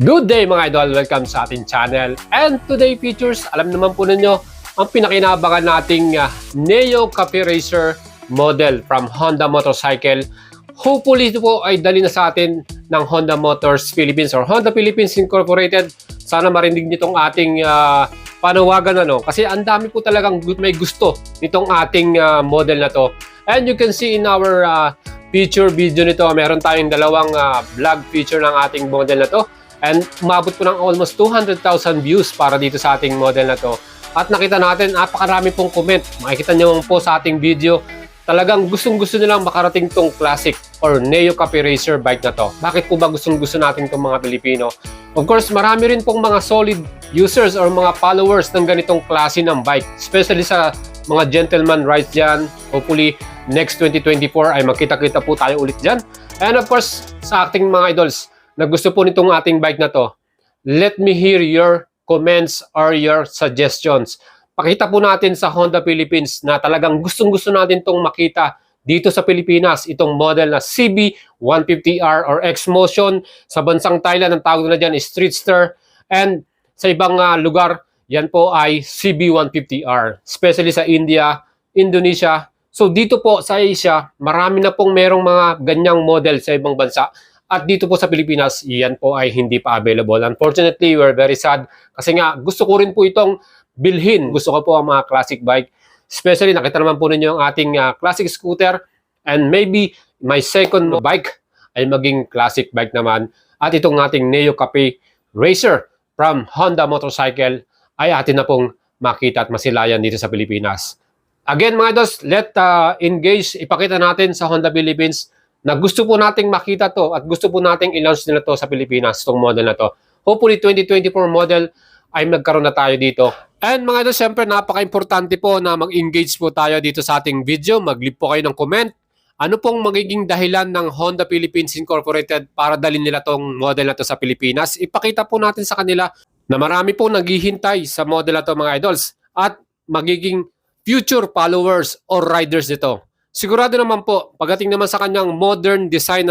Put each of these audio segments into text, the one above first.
Good day mga idol! Welcome sa ating channel. And today features, alam naman po ninyo, ang pinakinabangan nating Neo Cafe Racer model from Honda Motorcycle. Hopefully ito po ay dali na sa atin ng Honda Motors Philippines or Honda Philippines Incorporated. Sana marinig nitong ating panawagan kasi ang dami po talagang may gusto nitong ating model na to. And you can see in our feature video nito, meron tayong dalawang vlog feature ng ating model na to. And umabot po ng almost 200,000 views para dito sa ating model na to. At nakita natin, napakarami pong comment. Makikita nyo po sa ating video, talagang gustong-gusto nilang makarating tong classic or Neo Cafe Racer bike na to. Bakit po ba gustong-gusto natin itong mga Pilipino? Of course, marami rin pong mga solid users or mga followers ng ganitong klase ng bike. Especially sa mga gentleman rides dyan. Hopefully, next 2024 ay makita-kita po tayo ulit dyan. And of course, sa ating mga idols, na gusto po nitong ating bike na to, let me hear your comments or your suggestions. Pakita po natin sa Honda Philippines na talagang gustong-gusto natin itong makita dito sa Pilipinas, itong model na CB150R or X-Motion. Sa bansang Thailand, ang tawag na dyan is Streetster. And sa ibang lugar, yan po ay CB150R. Especially sa India, Indonesia. So dito po sa Asia, marami na pong merong mga ganyang model sa ibang bansa. At dito po sa Pilipinas, yan po ay hindi pa available. Unfortunately, we're very sad. Kasi nga, gusto ko rin po itong bilhin. Gusto ko po ang mga classic bike. Especially, nakita naman po ninyo ang ating classic scooter. And maybe, my second bike ay maging classic bike naman. At itong ating Neo Cafe Racer from Honda Motorcycle ay atin na pong makita at masilayan dito sa Pilipinas. Again, mga idols, let's engage. Ipakita natin sa Honda Philippines na gusto po nating makita to at gusto po nating i-launch nila to sa Pilipinas, itong model na to. Hopefully, 2024 model ay magkaroon na tayo dito. And mga ito, syempre, napaka-importante po na mag-engage po tayo dito sa ating video. Mag-leave po kayo ng comment. Ano pong magiging dahilan ng Honda Philippines Incorporated para dalhin nila tong model na to sa Pilipinas? Ipakita po natin sa kanila na marami po naghihintay sa model na to mga idols at magiging future followers or riders nito. Sigurado naman po, pagdating naman sa kanyang modern design,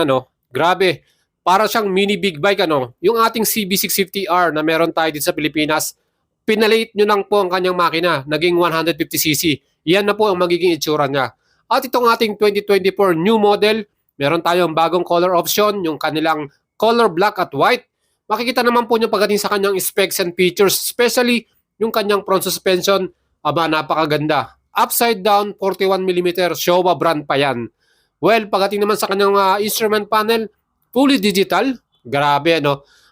grabe, para siyang mini big bike, yung ating CB650R na meron tayo dito sa Pilipinas, pinaliit nyo lang po ang kanyang makina, naging 150cc. Yan na po ang magiging itsura niya. At itong ating 2024 new model, meron tayong bagong color option, yung kanilang color black at white. Makikita naman po nyo pagdating sa kanyang specs and features, especially yung kanyang front suspension, napakaganda. Upside down 41mm Showa brand pa yan. Well, pagdating naman sa kanyang instrument panel, fully digital. Grabe,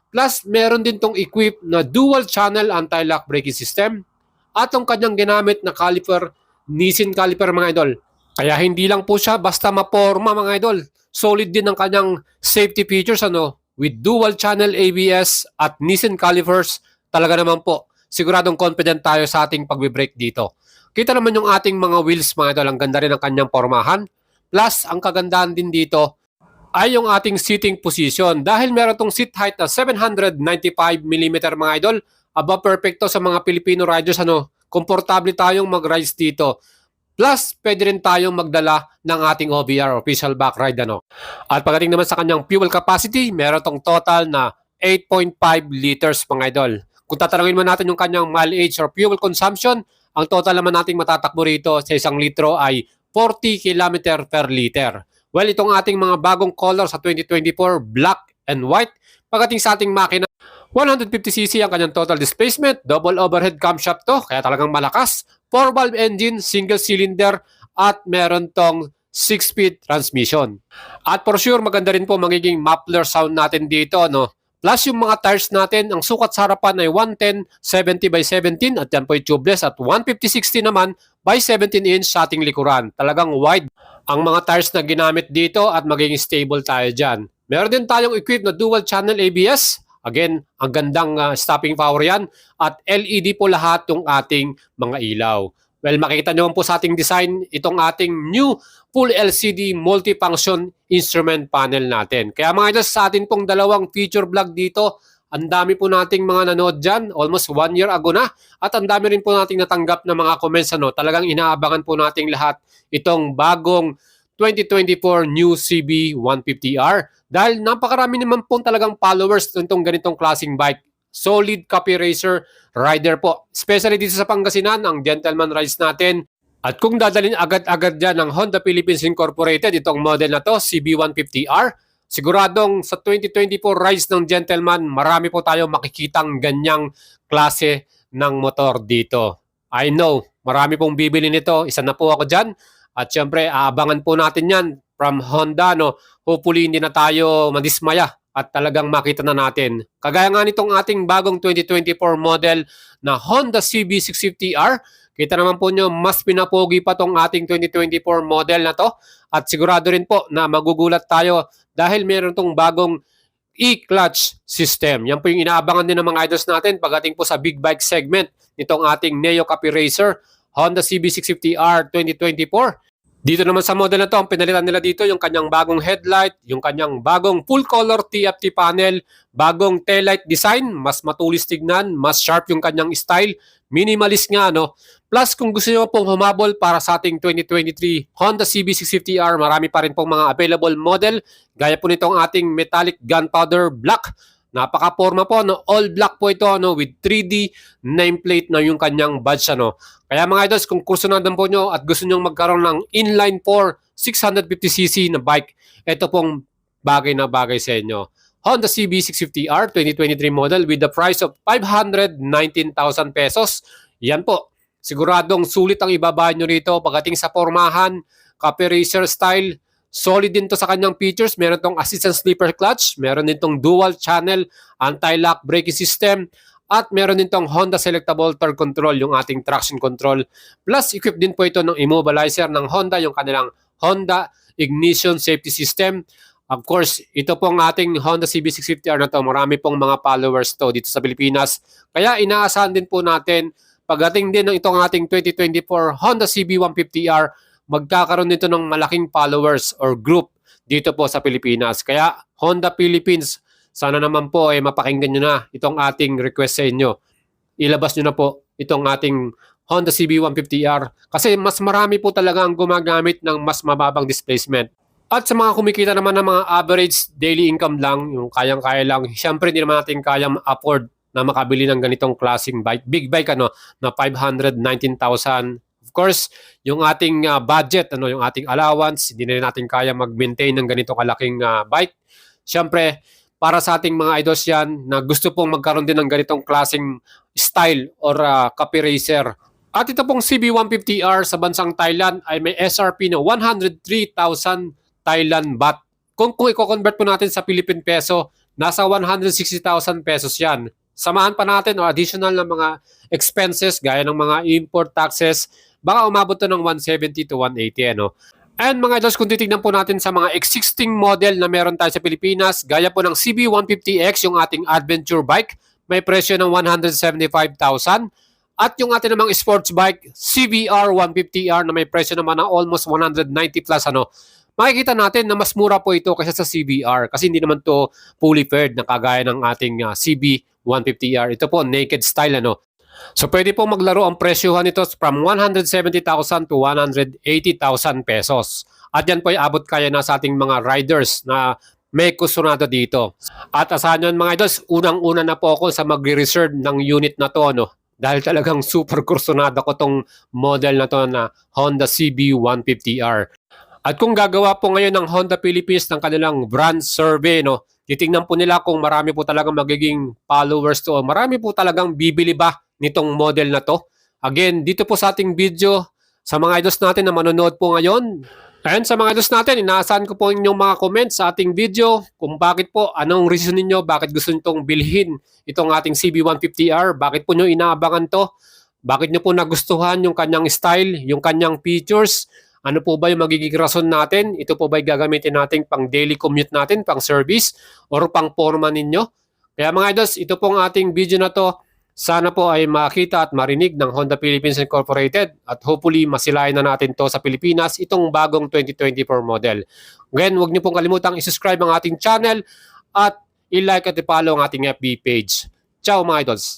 Plus, meron din tong equipped na dual channel anti-lock braking system at ang kanyang ginamit na caliper, Nissin caliper mga idol. Kaya hindi lang po siya basta maporma mga idol. Solid din ang kanyang safety features with dual channel ABS at Nissin calipers. Talaga naman po, siguradong confident tayo sa ating pagbe-brake dito. Kita naman yung ating mga wheels mga idol, ang ganda rin ang kanyang pormahan. Plus, ang kagandahan din dito ay yung ating seating position. Dahil meron tong seat height na 795mm mga idol, perfecto sa mga Filipino riders. Komportable tayong mag-rides dito. Plus, pwede rin tayong magdala ng ating OBR, official back ride. At pagdating naman sa kanyang fuel capacity, meron tong total na 8.5 liters mga idol. Kung tatanungin mo natin yung kanyang mileage or fuel consumption, ang total naman nating matatakbo rito sa 1 litro ay 40 km per liter. Well, itong ating mga bagong color sa 2024, black and white. Pagdating sa ating makina, 150cc ang kanyang total displacement, double overhead camshaft to, kaya talagang malakas. 4-valve engine, single cylinder, at meron tong 6-speed transmission. At for sure, maganda rin po magiging muffler sound natin dito, Plus yung mga tires natin, ang sukat sa harapan ay 110/70/17 at yan po ay tubeless at 150/60 naman by 17 inch sa ating likuran. Talagang wide ang mga tires na ginamit dito at magiging stable tayo dyan. Meron din tayong equipped na dual channel ABS. Again, ang gandang stopping power yan at LED po lahat yung ating mga ilaw. Well, makikita nyo po sa ating design, itong ating new full LCD multifunction instrument panel natin. Kaya mga idol, sa atin pong dalawang feature vlog dito, ang dami po nating mga nanood dyan, almost 1 year ago na. At ang dami rin po nating natanggap na mga comments. Talagang inaabangan po nating lahat itong bagong 2024 new CB150R. Dahil napakarami naman po talagang followers nitong ganitong klaseng bike. Solid copy racer rider po. Especially dito sa Pangasinan, ang gentleman rides natin. At kung dadalhin agad-agad dyan ng Honda Philippines Incorporated, itong model na to, CB150R, siguradong sa 2024 rides ng gentleman, marami po tayo makikitang ganyang klase ng motor dito. I know, marami pong bibili nito. Isa na po ako dyan. At syempre, aabangan po natin yan from Honda. No? Hopefully, hindi na tayo madismaya at talagang makita na natin. Kagaya nga nitong ating bagong 2024 model na Honda CB650R, kita naman po nyo, mas pinapogi pa tong ating 2024 model na to. At sigurado rin po na magugulat tayo dahil meron tong bagong e-clutch system. Yan po yung inaabangan din ng mga idols natin pagdating po sa big bike segment nitong ating Neo Copy Racer Honda CB650R 2024. Dito naman sa model na to, ang pinalitan nila dito yung kanyang bagong headlight, yung kanyang bagong full color TFT panel, bagong taillight design, mas matulis tignan, mas sharp yung kanyang style, minimalist nga, no? Plus, kung gusto nyo pong humabol para sa ating 2023 Honda CB650R, marami pa rin pong mga available model, gaya po nitong ating metallic gunpowder black. Napaka-forma po, no? All black po ito, no? With 3D nameplate na yung kanyang badge, ano? Kaya mga idols, kung kursunadan po nyo at gusto nyo magkaroon ng inline 4 650cc na bike, ito pong bagay na bagay sa inyo. Honda CB650R 2023 model with the price of 519,000 pesos. Yan po. Siguradong sulit ang ibaba nyo rito pagdating sa formahan, copy racer style. Solid din to sa kanyang features. Meron tong assistant sleeper clutch, meron din tong dual channel anti-lock braking system, at meron din tong Honda Selectable Torque Control, yung ating traction control. Plus, equipped din po ito ng immobilizer ng Honda, yung kanilang Honda Ignition Safety System. Of course, ito pong ating Honda CB650R na to, marami pong mga followers to dito sa Pilipinas. Kaya inaasahan din po natin, pagdating din ng itong ating 2024 Honda CB150R, magkakaroon nito ng malaking followers or group dito po sa Pilipinas. Kaya Honda Philippines, sana naman po mapakinggan nyo na itong ating request sa inyo. Ilabas nyo na po itong ating Honda CB150R kasi mas marami po talaga ang gumagamit ng mas mababang displacement. At sa mga kumikita naman ng mga average daily income lang, yung kayang-kaya lang, siyempre hindi naman natin kayang afford na makabili ng ganitong klaseng bike. Big bike na 519,000. Of course, yung ating budget, yung ating allowance, hindi na natin kaya mag-maintain ng ganitong kalaking bike. Siyempre, para sa ating mga idols yan na gusto pong magkaroon din ng ganitong klaseng style or copy racer. At ito pong CB150R sa bansang Thailand ay may SRP na 103,000 Thailand baht. Kung i-convert po natin sa Philippine peso, nasa 160,000 pesos yan. Samahan pa natin o additional na mga expenses gaya ng mga import taxes, baka umabot to ng 170 to 180. And mga idols, kung titignan po natin sa mga existing model na meron tayo sa Pilipinas, gaya po ng CB150X, yung ating adventure bike, may presyo ng 175,000. At yung ating namang sports bike, CBR150R, na may presyo naman ng almost 190 plus. Makikita natin na mas mura po ito kaysa sa CBR kasi hindi naman to fully fared na kagaya ng ating CB150R. Ito po, naked style. So pwede po maglaro ang presyohan nito from 170,000 to 180,000 pesos. At yan po ay abot kaya na sa ating mga riders na may kusunado dito. At asahan nyo mga idols, unang-una na po ako sa mag-reserve ng unit na to. Dahil talagang super kursunado ko tong model na to na Honda CB150R. At kung gagawa po ngayon ng Honda Philippines ng kanilang brand survey, titingnan po nila kung marami po talagang magiging followers to. Marami po talagang bibili ba nitong model na to. Again, dito po sa ating video, sa mga idols natin na manonood po ngayon. And sa mga idols natin, inaasahan ko po inyong mga comments sa ating video kung bakit po, anong reason ninyo, bakit gusto nyo itong bilhin itong ating CB150R, bakit po nyo inaabangan to, bakit nyo po nagustuhan yung kanyang style, yung kanyang features, ano po ba yung magiging rason natin, ito po ba yung gagamitin natin pang daily commute natin, pang service, or pang forma ninyo. Kaya mga idols, ito pong ating video na to, sana po ay makita at marinig ng Honda Philippines Incorporated at hopefully masilayan na natin to sa Pilipinas itong bagong 2024 model. Ngayon, huwag niyo pong kalimutang i-subscribe ang ating channel at i-like at i-follow ang ating FB page. Ciao mga idols!